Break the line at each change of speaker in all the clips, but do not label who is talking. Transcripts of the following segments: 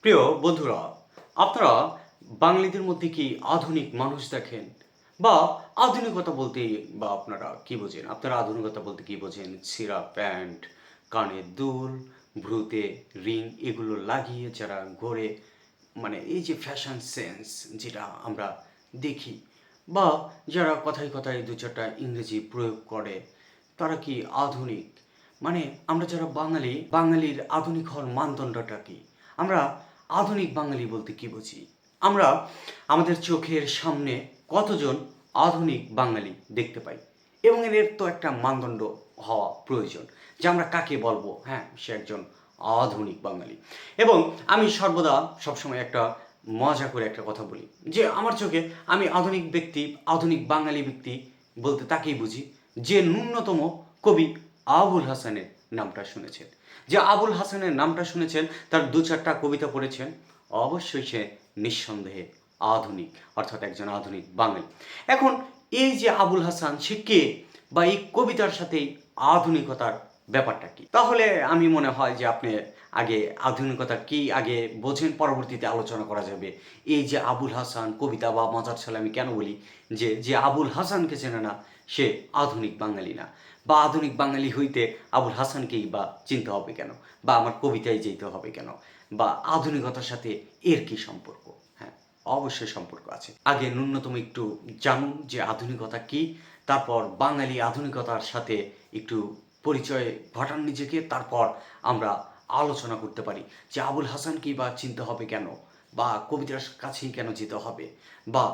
প্রিয় বন্ধুরা, আপনারা বাঙালিদের মধ্যে কি আধুনিক মানুষ দেখেন? বা আধুনিকতা বলতে বা আপনারা কি বোঝেন? আপনারা আধুনিকতা বলতে কি বোঝেন? ছিঁড়া প্যান্ট, কানের দুল, ভ্রুতে রিং এগুলো লাগিয়ে যারা ঘোরে, মানে এই যে ফ্যাশন সেন্স যেটা আমরা দেখি, বা যারা কথায় কথায় দু চারটা ইংরেজি প্রয়োগ করে, তারা কি আধুনিক? মানে আমরা যারা বাঙালি, বাঙালির আধুনিক হওয়ার মানদণ্ডটা কি? আমরা আধুনিক বাঙালি বলতে কি বুঝি? আমরা আমাদের চোখের সামনে কতজন আধুনিক বাঙালি দেখতে পাই, এবং এর তো একটা মানদণ্ড হওয়া প্রয়োজন যে আমরা কাকে বলবো হ্যাঁ সে একজন আধুনিক বাঙালি। এবং আমি সর্বদা সবসময় একটা মজা করে একটা কথা বলি যে আমার চোখে আমি আধুনিক ব্যক্তি, আধুনিক বাঙালি ব্যক্তি বলতে তাকেই বুঝি যে ন্যূনতম কবি আবুল হাসানের নামটা শুনেছেন। যে আবুল হাসানের নামটা শুনেছেন, তার দু চারটা কবিতা পড়েছেন, অবশ্যই সে নিঃসন্দেহে আধুনিক, অর্থাৎ একজন আধুনিক বাঙালি। এখন এই যে আবুল হাসান, সে কে? বা এই কবিতার সাথে আধুনিকতার ব্যাপারটা কি? তাহলে আমি মনে হয় যে আপনি আগে আধুনিকতা কি আগে বোঝেন, পরবর্তীতে আলোচনা করা যাবে এই যে আবুল হাসান কবিতা বা মজার ছলে আমি কেন বলি যে যে আবুল হাসানকে চেনে না সে আধুনিক বাঙালি না। বা আধুনিক বাঙালি হইতে আবুল হাসানকেই বা চিনতে হবে কেন, বা আমার কবিতায় যেতে হবে কেন, বা আধুনিকতার সাথে এর কি সম্পর্ক? হ্যাঁ, অবশ্যই সম্পর্ক আছে। আগে ন্যূনতম একটু জানুন যে আধুনিকতা কি, তারপর বাঙালি আধুনিকতার সাথে একটু পরিচয় ঘটান নিজেকে, তারপর আমরা আলোচনা করতে পারি যে আবুল হাসানকেই বা চিনতে হবে কেন, বা কবিতার কাছেই কেন যেতে হবে, বা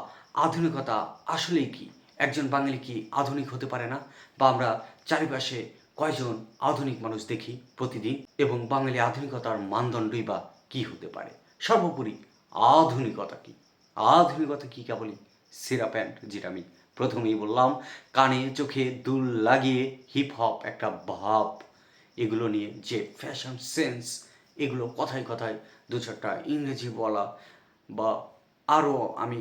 আধুনিকতা আসলেই কি? একজন বাঙালি কি আধুনিক হতে পারে না? বা আমরা চারিপাশে কয়জন আধুনিক মানুষ দেখি প্রতিদিন, এবং বাঙালি আধুনিকতার মানদণ্ডই বা কি হতে পারে? সর্বোপরি আধুনিকতা কি? আধুনিকতা কি কেবলই ছেঁড়া প্যান্ট, যেটা আমি প্রথমেই বললাম, কানে চোখে দুল লাগিয়ে হিপ হপ একটা ভাব, এগুলো নিয়ে যে ফ্যাশন সেন্স, এগুলো কথায় কথায় দু চারটা ইংরেজি বলা, বা আরও আমি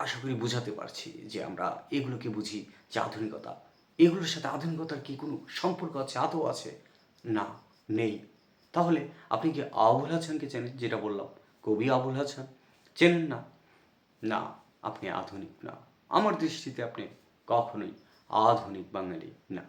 আশা করি বোঝাতে পারছি যে আমরা এগুলোকে বুঝি যে আধুনিকতা। এগুলোর সাথে আধুনিকতার কি কোনো সম্পর্ক আছে, আদৌ আছে? না, নেই। তাহলে আপনি কি আবুল হাসানকে চেনেন? যেটা বললাম, কবি আবুল হাসান চেনেন না? না, আপনি আধুনিক না। আমার দৃষ্টিতে আপনি কখনোই আধুনিক বাঙালি না।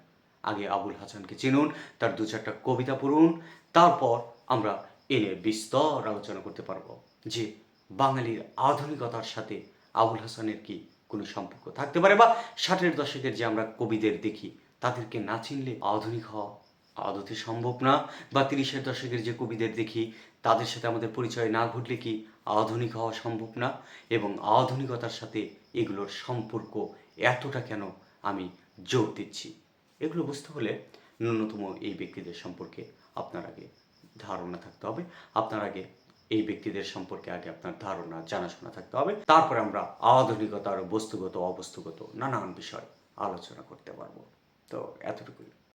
আগে আবুল হাসানকে চিনুন, তার দু চারটা কবিতা পড়ুন, তারপর আমরা এনে বিস্তর আলোচনা করতে পারবো যে বাঙালির আধুনিকতার সাথে আবুল হাসানের কি কোনো সম্পর্ক থাকতে পারে, বা ষাটের দশকের যে আমরা কবিদের দেখি তাদেরকে না চিনলে আধুনিক হওয়া আদতে সম্ভব না। বা তিরিশের দশকের যে কবিদের দেখি তাদের সাথে আমাদের পরিচয় না ঘটলে কি আধুনিক হওয়া সম্ভব না? এবং আধুনিকতার সাথে এগুলোর সম্পর্ক এতটা কেন আমি জোর দিচ্ছি, এগুলো বুঝতে হলে ন্যূনতম এই ব্যক্তিদের সম্পর্কে আপনার আগে ধারণা থাকতে হবে। আপনার আগে এই ব্যক্তিদের সম্পর্কে আগে আপনার ধারণা জানাশোনা থাকতে হবে, তারপরে আমরা আধুনিকতার বস্তুগত অবস্তুগত নানান বিষয় আলোচনা করতে পারবো। তো এতটুকুই।